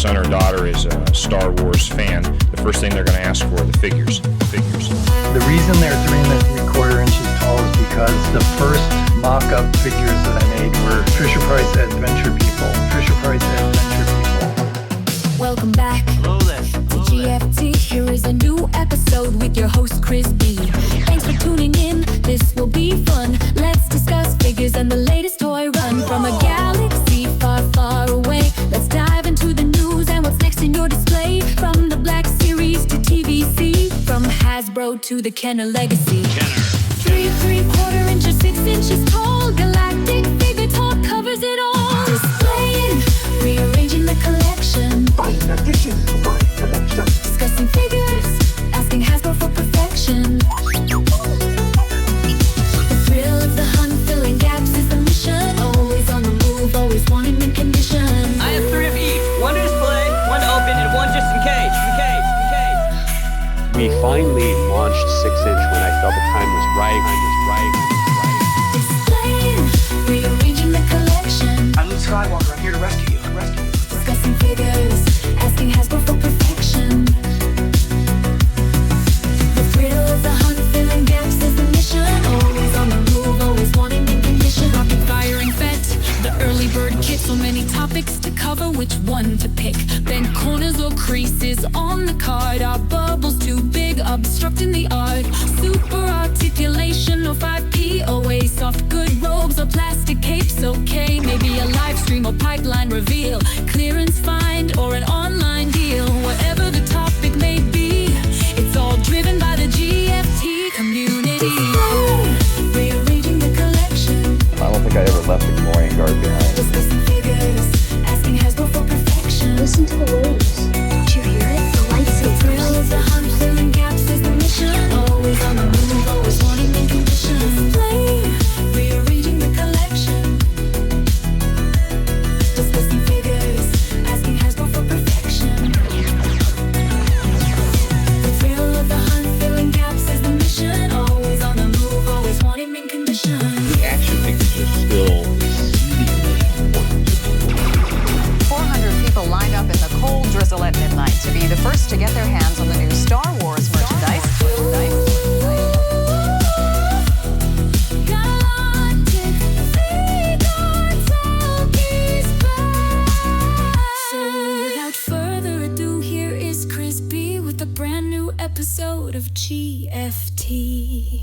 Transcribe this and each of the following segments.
son or daughter is a Star Wars fan, the first thing they're going to ask for are the figures. The reason they're 3.75 inches tall is because the first mock-up figures that I made were Fisher-Price Adventure People. Welcome back to GFT. Here is a new episode with your host Chris B. Thanks for tuning in. This will be fun. Let's discuss figures and the latest toy run from a galaxy far, far away. Let's dive into the news and what's next in your display. From the Black Series to TVC, from Hasbro to the Kenner Legacy. 3.75 inches, 6 inches tall. Galactic Figure Talk covers it all. Displaying, rearranging the collection. Discussing figures, asking Hasbro for perfection. The thrill of the hunt, filling gaps is the mission. Always on the move, always wanting mint condition. I have 3 of each, 1 to display, 1 to open, and 1 just in case. We finally launched 6-inch when I felt the time was right. Displaying, rearranging the collection. I'm Luke Skywalker, I'm here to rescue you. Discussing figures, asking Hasbro for perfection. The thrill of the hunt, filling gaps is the mission. Always on the move, always wanting mint condition. Rapid firing vet, the early bird kit. So many topics to cover, which one to pick? Bent corners or creases on the card. Are bubbles too big, obstructing the art? Super articulation or 5POA? Soft good robes or plastic capes? Okay, maybe a live stream or pipeline reveal. Clearance find or an online deal. Whatever the topic may be, it's all driven by the GFT community. Rearranging the collection. I don't think I ever left the DeLorean guard behind. Discussing figures, asking Hasbro for perfection. Listen to the waves. Don't you hear it? The lightsaber. Thrill of the hunt, filling gaps is the mission. Always on the move, always wanting mint conditions. Display, rearranging the collection. Discussing figures, asking Hasbro for perfection. The thrill of the hunt, filling gaps is the mission. Always on the move, always wanting mint conditions. The action figures are still exceedingly important. 400 people lined up in the cold drizzle at midnight to be the first to get their hands on the new Star Wars merchandise. Galactic Figure Talk is back. So without further ado, here is Chris B with a brand new episode of GFT.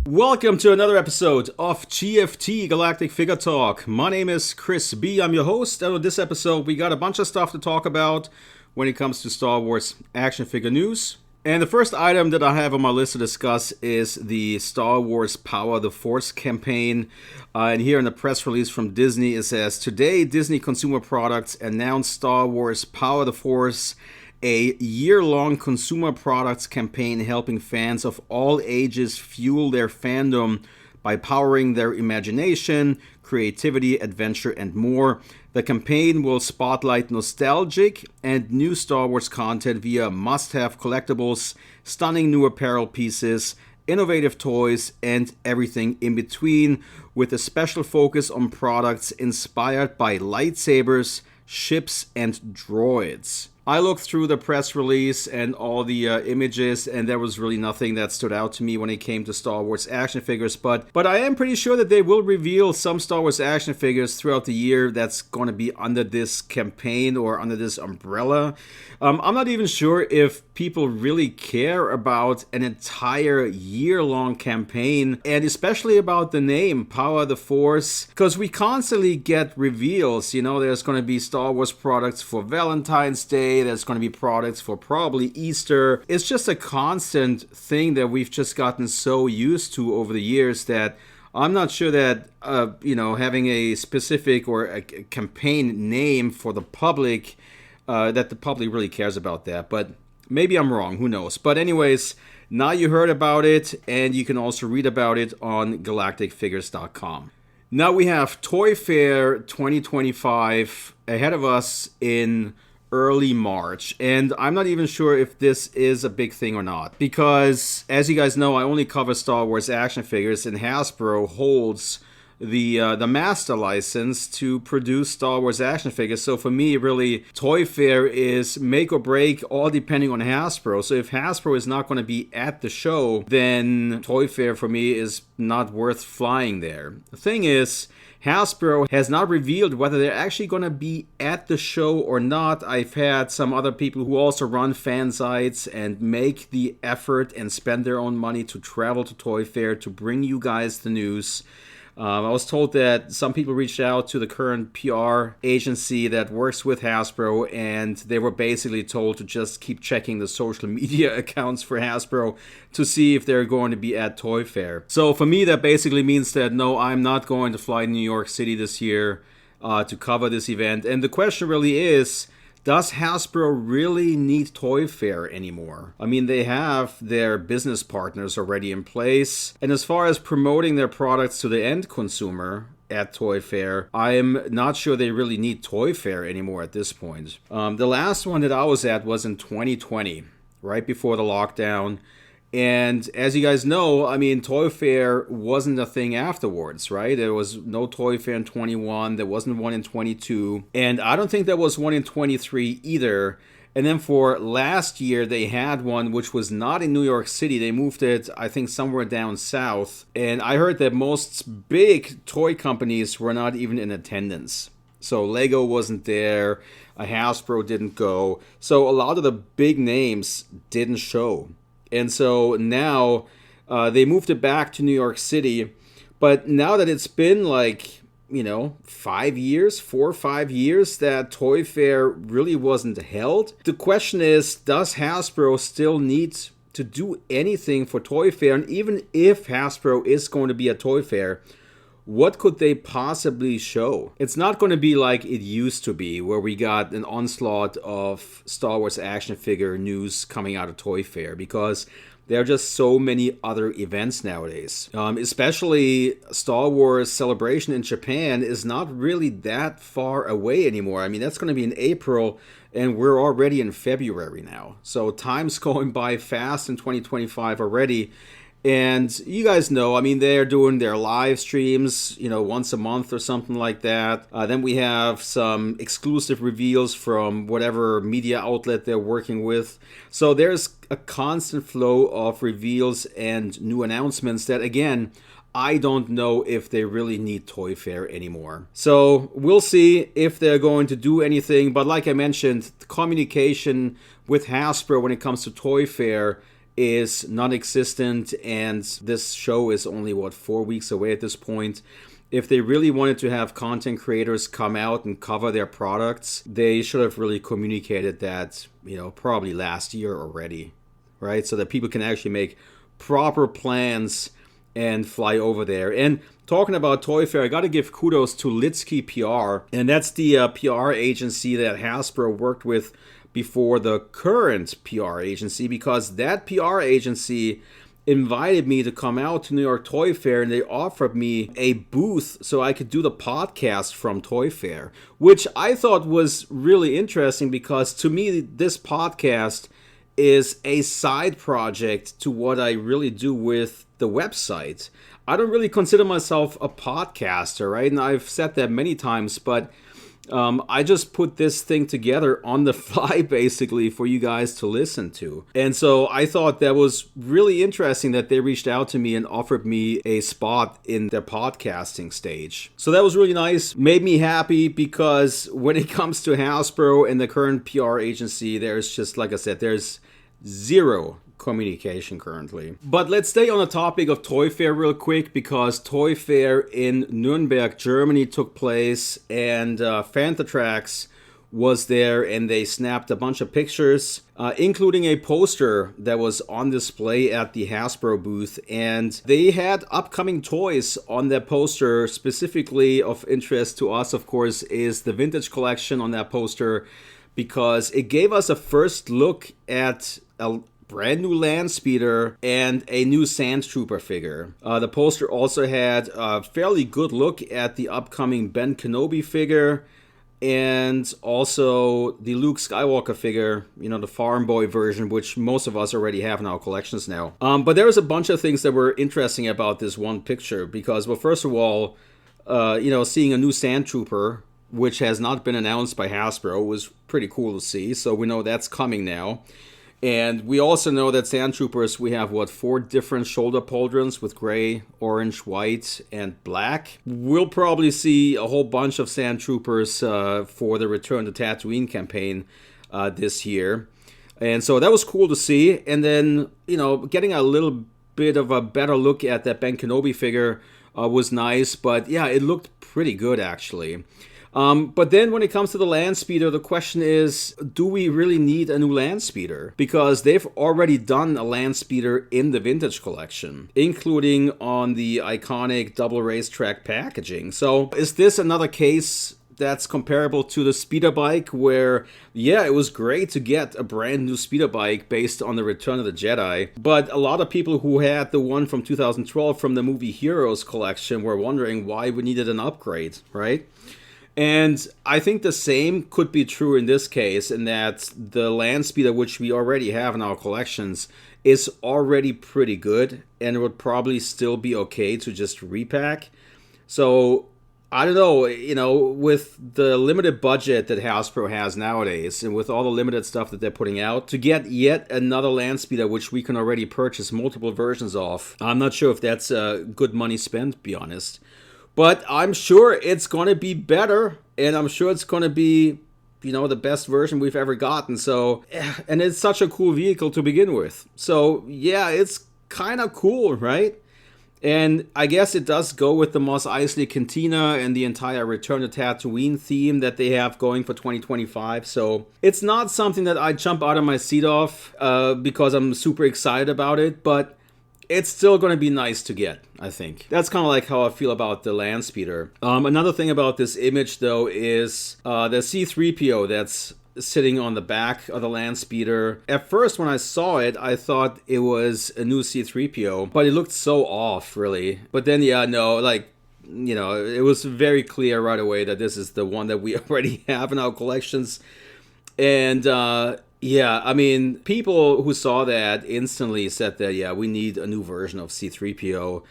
Welcome to another episode of GFT Galactic Figure Talk. My name is Chris B. I'm your host, and on this episode we got a bunch of stuff to talk about when it comes to Star Wars action figure news. And the first item that I have on my list to discuss is the Star Wars Power the Force campaign. And here in the press release from Disney, it says, "Today, Disney Consumer Products announced Star Wars Power the Force, a year-long consumer products campaign helping fans of all ages fuel their fandom by powering their imagination, creativity, adventure, and more. The campaign will spotlight nostalgic and new Star Wars content via must-have collectibles, stunning new apparel pieces, innovative toys, and everything in between, with a special focus on products inspired by lightsabers, ships, and droids." I looked through the press release and all the images, and there was really nothing that stood out to me when it came to Star Wars action figures. But I am pretty sure that they will reveal some Star Wars action figures throughout the year that's going to be under this campaign or under this umbrella. I'm not even sure if people really care about an entire year-long campaign, and especially about the name, Power the Force, because we constantly get reveals. You know, there's going to be Star Wars products for Valentine's Day, there's going to be products for probably Easter. It's just a constant thing that we've just gotten so used to over the years that I'm not sure that, having a specific or a campaign name for the public, that the public really cares about that. But maybe I'm wrong, who knows. But anyways, now you heard about it, and you can also read about it on galacticfigures.com. Now we have Toy Fair 2025 ahead of us in early March, and I'm not even sure if this is a big thing or not, because as you guys know, I only cover Star Wars action figures, and Hasbro holds the master license to produce Star Wars action figures. So for me, really, Toy Fair is make or break, all depending on Hasbro. So if Hasbro is not going to be at the show, then Toy Fair for me is not worth flying there. The thing is, Hasbro has not revealed whether they're actually going to be at the show or not. I've had some other people who also run fan sites and make the effort and spend their own money to travel to Toy Fair to bring you guys the news. I was told that some people reached out to the current PR agency that works with Hasbro, and they were basically told to just keep checking the social media accounts for Hasbro to see if they're going to be at Toy Fair. So for me, that basically means that no, I'm not going to fly to New York City this year to cover this event. And the question really is, does Hasbro really need Toy Fair anymore? I mean, they have their business partners already in place. And as far as promoting their products to the end consumer at Toy Fair, I'm not sure they really need Toy Fair anymore at this point. The last one that I was at was in 2020, right before the lockdown. And as you guys know, I mean, Toy Fair wasn't a thing afterwards, right? There was no Toy Fair in 21. There wasn't one in 22. And I don't think there was one in 23 either. And then for last year, they had one which was not in New York City. They moved it, I think, somewhere down south. And I heard that most big toy companies were not even in attendance. So Lego wasn't there. Hasbro didn't go. So a lot of the big names didn't show. And so now they moved it back to New York City. But now that it's been 4 or 5 years that Toy Fair really wasn't held, the question is, does Hasbro still need to do anything for Toy Fair? And even if Hasbro is going to be at Toy Fair, what could they possibly show? It's not going to be like it used to be, where we got an onslaught of Star Wars action figure news coming out of Toy Fair, because there are just so many other events nowadays. Especially Star Wars Celebration in Japan is not really that far away anymore. I mean, that's going to be in April, and we're already in February now. So time's going by fast in 2025 already. And you guys know, I mean, they're doing their live streams, once a month or something like that. Then we have some exclusive reveals from whatever media outlet they're working with. So there's a constant flow of reveals and new announcements that, again, I don't know if they really need Toy Fair anymore. So we'll see if they're going to do anything. But like I mentioned, the communication with Hasbro when it comes to Toy Fair is non-existent, and this show is only 4 weeks away at this point. If they really wanted to have content creators come out and cover their products, they should have really communicated that, probably last year already, right? So that people can actually make proper plans and fly over there. And talking about Toy Fair, I got to give kudos to Litsky PR, and that's the PR agency that Hasbro worked with before the current PR agency, because that PR agency invited me to come out to New York Toy Fair, and they offered me a booth so I could do the podcast from Toy Fair, which I thought was really interesting, because to me, this podcast is a side project to what I really do with the website. I don't really consider myself a podcaster, right? And I've said that many times, but I just put this thing together on the fly, basically, for you guys to listen to. And so I thought that was really interesting that they reached out to me and offered me a spot in their podcasting stage. So that was really nice. Made me happy, because when it comes to Hasbro and the current PR agency, there's just, like I said, there's zero communication currently. But let's stay on the topic of Toy Fair real quick, because Toy Fair in Nürnberg, Germany took place, and Fantatrax was there, and they snapped a bunch of pictures, including a poster that was on display at the Hasbro booth. And they had upcoming toys on that poster. Specifically of interest to us, of course, is the vintage collection on that poster, because it gave us a first look at a brand new land speeder and a new sand trooper figure. The poster also had a fairly good look at the upcoming Ben Kenobi figure, and also the Luke Skywalker figure, the farm boy version, which most of us already have in our collections now. But there was a bunch of things that were interesting about this one picture, because, well, first of all, seeing a new Sand Trooper, which has not been announced by Hasbro, was pretty cool to see. So we know that's coming now. And we also know that Sand Troopers, we have, 4 different shoulder pauldrons with gray, orange, white, and black. We'll probably see a whole bunch of Sand Troopers for the Return to Tatooine campaign this year. And so that was cool to see. And then, getting a little bit of a better look at that Ben Kenobi figure was nice. But yeah, it looked pretty good, actually. But then when it comes to the land speeder, the question is, do we really need a new land speeder? Because they've already done a land speeder in the vintage collection, including on the iconic double racetrack packaging. So is this another case that's comparable to the speeder bike where, yeah, it was great to get a brand new speeder bike based on the Return of the Jedi, but a lot of people who had the one from 2012 from the movie Heroes collection were wondering why we needed an upgrade, right? And I think the same could be true in this case, in that the land speeder, which we already have in our collections, is already pretty good, and it would probably still be okay to just repack. So, I don't know, with the limited budget that Hasbro has nowadays, and with all the limited stuff that they're putting out, to get yet another land speeder, which we can already purchase multiple versions of, I'm not sure if that's good money spent, to be honest. But I'm sure it's going to be better, and I'm sure it's going to be, the best version we've ever gotten. So, and it's such a cool vehicle to begin with. So, yeah, it's kind of cool, right? And I guess it does go with the Mos Eisley Cantina and the entire Return to Tatooine theme that they have going for 2025. So, it's not something that I jump out of my seat off because I'm super excited about it, but it's still going to be nice to get, I think. That's kind of like how I feel about the land speeder. Another thing about this image, though, is the C-3PO that's sitting on the back of the land speeder. At first, when I saw it, I thought it was a new C-3PO, but it looked so off, really. But then, it was very clear right away that this is the one that we already have in our collections. And, yeah, I mean, people who saw that instantly said that, yeah, we need a new version of C-3PO.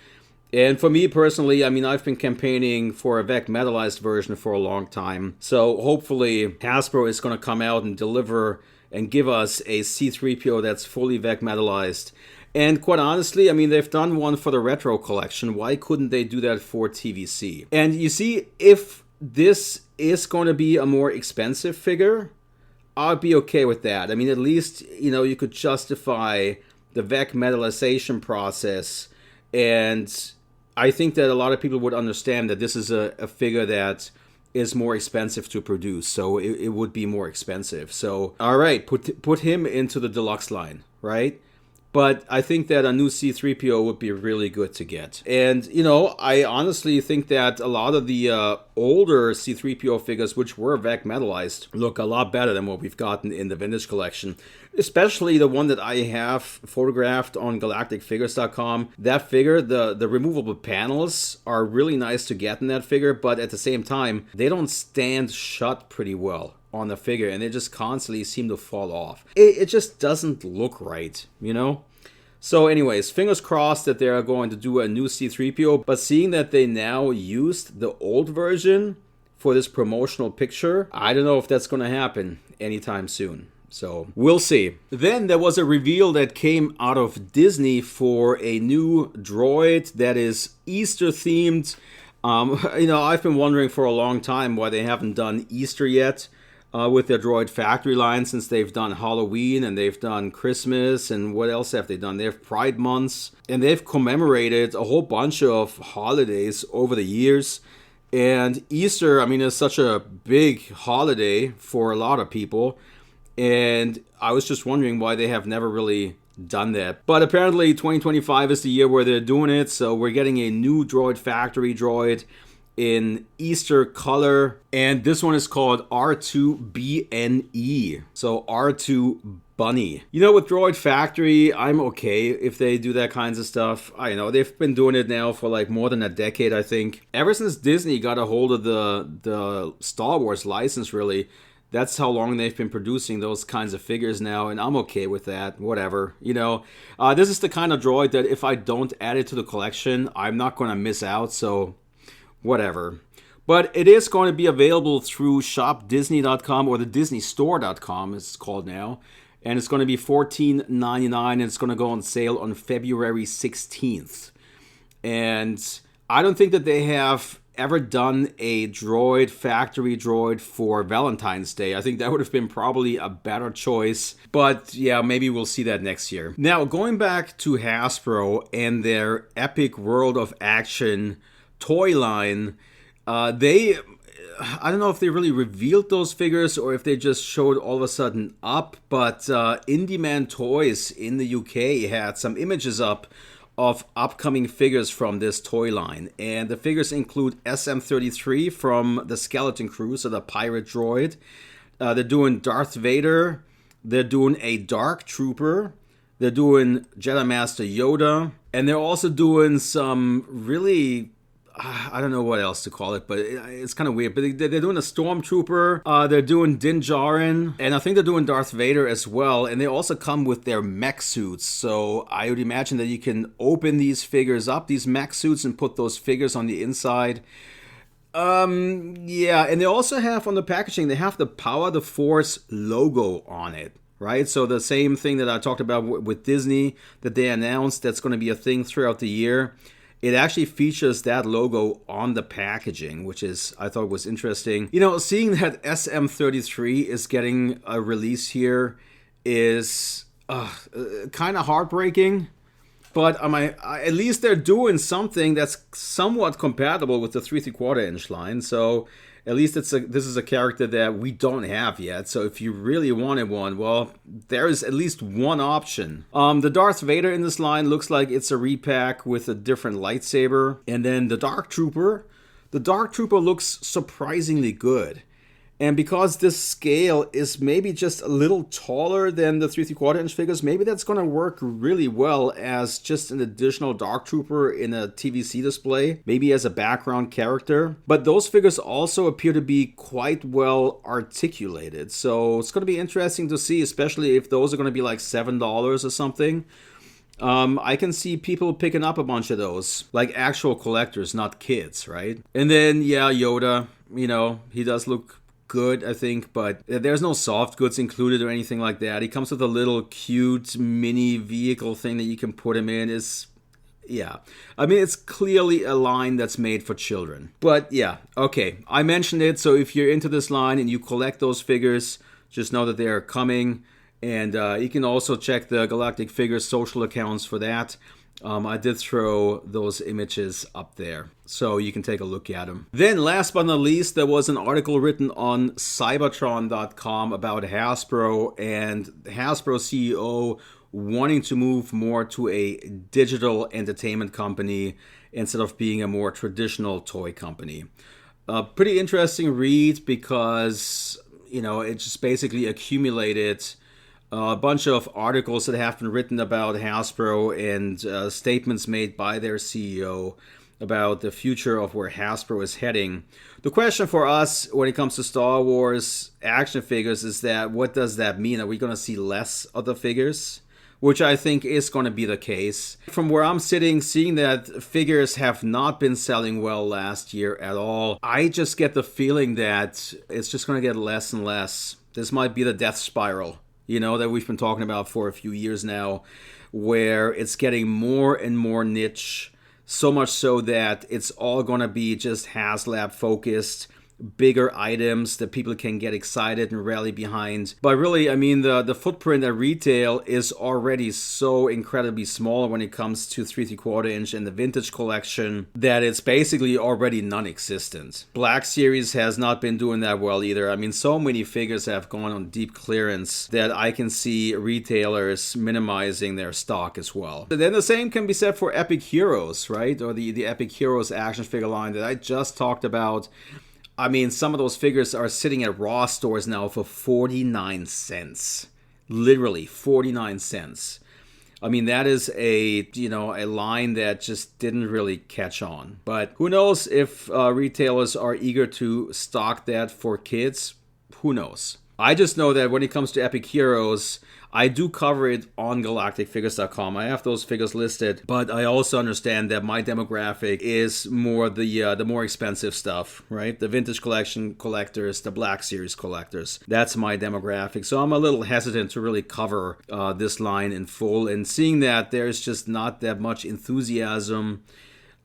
And for me personally, I mean, I've been campaigning for a VEC metalized version for a long time. So hopefully Hasbro is going to come out and deliver and give us a C-3PO that's fully VEC metalized. And quite honestly, I mean, they've done one for the retro collection. Why couldn't they do that for TVC? And you see, if this is going to be a more expensive figure, I'd be okay with that. I mean, at least, you could justify the VEC metallization process. And I think that a lot of people would understand that this is a figure that is more expensive to produce. So it would be more expensive. So, all right, put him into the deluxe line, right? But I think that a new C-3PO would be really good to get. And, I honestly think that a lot of the older C-3PO figures, which were VEC metalized, look a lot better than what we've gotten in the vintage collection. Especially the one that I have photographed on galacticfigures.com. That figure, the removable panels are really nice to get in that figure, but at the same time, they don't stand shut pretty well on the figure, and they just constantly seem to fall off. It just doesn't look right, So anyways, fingers crossed that they are going to do a new C-3PO, but seeing that they now used the old version for this promotional picture, I don't know if that's going to happen anytime soon. So we'll see. Then there was a reveal that came out of Disney for a new droid that is Easter themed. I've been wondering for a long time why they haven't done Easter yet. With their droid factory line, since they've done Halloween and they've done Christmas, and what else have they done? They have Pride months, and they've commemorated a whole bunch of holidays over the years. And Easter, I mean, is such a big holiday for a lot of people, and I was just wondering why they have never really done that. But apparently 2025 is the year where they're doing it, so we're getting a new droid factory droid in Easter color, and this one is called R2BNE, so R2 Bunny. With Droid Factory, I'm okay if they do that kinds of stuff. I know they've been doing it now for like more than a decade, I think. Ever since Disney got a hold of the Star Wars license, really, that's how long they've been producing those kinds of figures now, and I'm okay with that, whatever. This is the kind of droid that if I don't add it to the collection, I'm not going to miss out, so whatever. But it is going to be available through shopdisney.com, or the disneystore.com it's called now. And it's going to be $14.99, and it's going to go on sale on February 16th. And I don't think that they have ever done a factory droid for Valentine's Day. I think that would have been probably a better choice. But yeah, maybe we'll see that next year. Now, going back to Hasbro and their Epic World of Action toy line, I don't know if they really revealed those figures or if they just showed all of a sudden up, but Indie Man Toys in the UK had some images up of upcoming figures from this toy line. And the figures include SM-33 from the Skeleton Crew, so the pirate droid. They're doing Darth Vader. They're doing a Dark Trooper. They're doing Jedi Master Yoda. And they're also doing some really, I don't know what else to call it, but it's kind of weird. But they're doing a Stormtrooper, they're doing Din Djarin, and I think they're doing Darth Vader as well. And they also come with their mech suits. So I would imagine that you can open these figures up, these mech suits, and put those figures on the inside. Yeah, and they also have on the packaging, they have the Power the Force logo on it. Right, so the same thing that I talked about with Disney that they announced that's going to be a thing throughout the year. It actually features that logo on the packaging, which I thought was interesting. You know, seeing that SM-33 is getting a release here is kind of heartbreaking. But at least they're doing something that's somewhat compatible with the 3 3/4 inch line. So at least this is a character that we don't have yet. So if you really wanted one, well, there is at least one option. The Darth Vader in this line looks like it's a repack with a different lightsaber. And then the Dark Trooper looks surprisingly good. And because this scale is maybe just a little taller than the 3 3/4 inch figures, maybe that's going to work really well as just an additional Dark Trooper in a TVC display, maybe as a background character. But those figures also appear to be quite well articulated. So it's going to be interesting to see, especially if those are going to be like $7 or something. I can see people picking up a bunch of those, like actual collectors, not kids, right? And then, yeah, Yoda, he does look good, I think, but there's no soft goods included or anything like that. He comes with a little cute mini vehicle thing that you can put him in. It's clearly a line that's made for children. But yeah, okay, I mentioned it, so if you're into this line and you collect those figures, just know that they are coming. And you can also check the Galactic Figures social accounts for that. I did throw those images up there, so you can take a look at them. Then last but not least, there was an article written on Cybertron.com about Hasbro and Hasbro CEO wanting to move more to a digital entertainment company instead of being a more traditional toy company. Pretty interesting read because, it just basically accumulated a bunch of articles that have been written about Hasbro and statements made by their CEO about the future of where Hasbro is heading. The question for us when it comes to Star Wars action figures is that what does that mean? Are we going to see less of the figures? Which I think is going to be the case. From where I'm sitting, seeing that figures have not been selling well last year at all, I just get the feeling that it's just going to get less and less. This might be the death spiral, that we've been talking about for a few years now, where it's getting more and more niche, so much so that it's all going to be just HasLab focused, bigger items that people can get excited and rally behind. But really, the footprint at retail is already so incredibly small when it comes to 3 3/4 inch and the vintage collection that it's basically already non-existent. Black Series has not been doing that well either. So many figures have gone on deep clearance that I can see retailers minimizing their stock as well. But then the same can be said for Epic Heroes, right? Or the Epic Heroes action figure line that I just talked about. Some of those figures are sitting at Raw stores now for 49 cents. Literally 49 cents. That is a line that just didn't really catch on. But who knows if retailers are eager to stock that for kids? Who knows? I just know that when it comes to Epic Heroes, I do cover it on galacticfigures.com. I have those figures listed, but I also understand that my demographic is more the more expensive stuff, right? The vintage collection collectors, the Black Series collectors. That's my demographic. So I'm a little hesitant to really cover this line in full. And seeing that there's just not that much enthusiasm,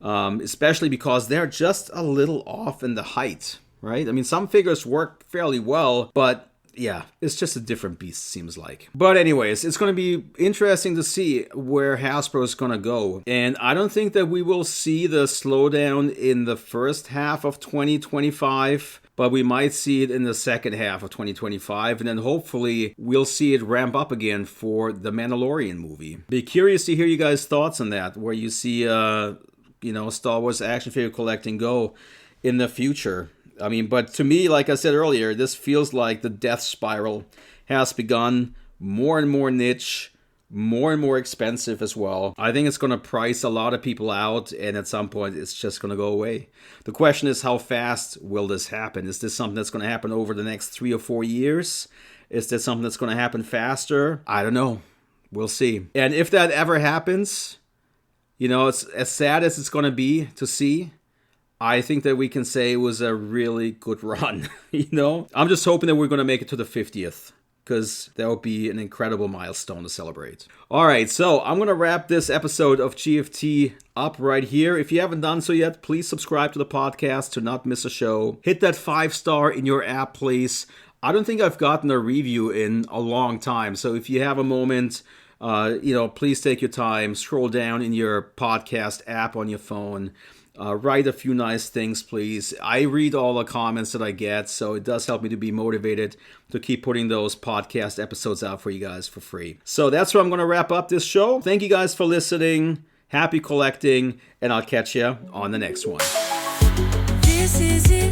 especially because they're just a little off in the height, right? I mean, some figures work fairly well, but yeah, it's just a different beast, seems like. But anyways, it's going to be interesting to see where Hasbro is going to go. And I don't think that we will see the slowdown in the first half of 2025, but we might see it in the second half of 2025. And then hopefully we'll see it ramp up again for the Mandalorian movie. Be curious to hear you guys' thoughts on that, where you see, Star Wars action figure collecting go in the future. I mean, but to me, like I said earlier, this feels like the death spiral has begun. More and more niche, more and more expensive as well. I think it's going to price a lot of people out, and at some point, it's just going to go away. The question is, how fast will this happen? Is this something that's going to happen over the next 3 or 4 years? Is this something that's going to happen faster? I don't know. We'll see. And if that ever happens, it's as sad as it's going to be to see. I think that we can say it was a really good run, I'm just hoping that we're going to make it to the 50th, because that would be an incredible milestone to celebrate. All right, so I'm going to wrap this episode of GFT up right here. If you haven't done so yet, please subscribe to the podcast to not miss a show. Hit that 5-star in your app, please. I don't think I've gotten a review in a long time, so if you have a moment, please take your time, scroll down in your podcast app on your phone. Write a few nice things, please. I read all the comments that I get, so it does help me to be motivated to keep putting those podcast episodes out for you guys for free. So that's where I'm going to wrap up this show. Thank you guys for listening. Happy collecting, and I'll catch you on the next one. This is it.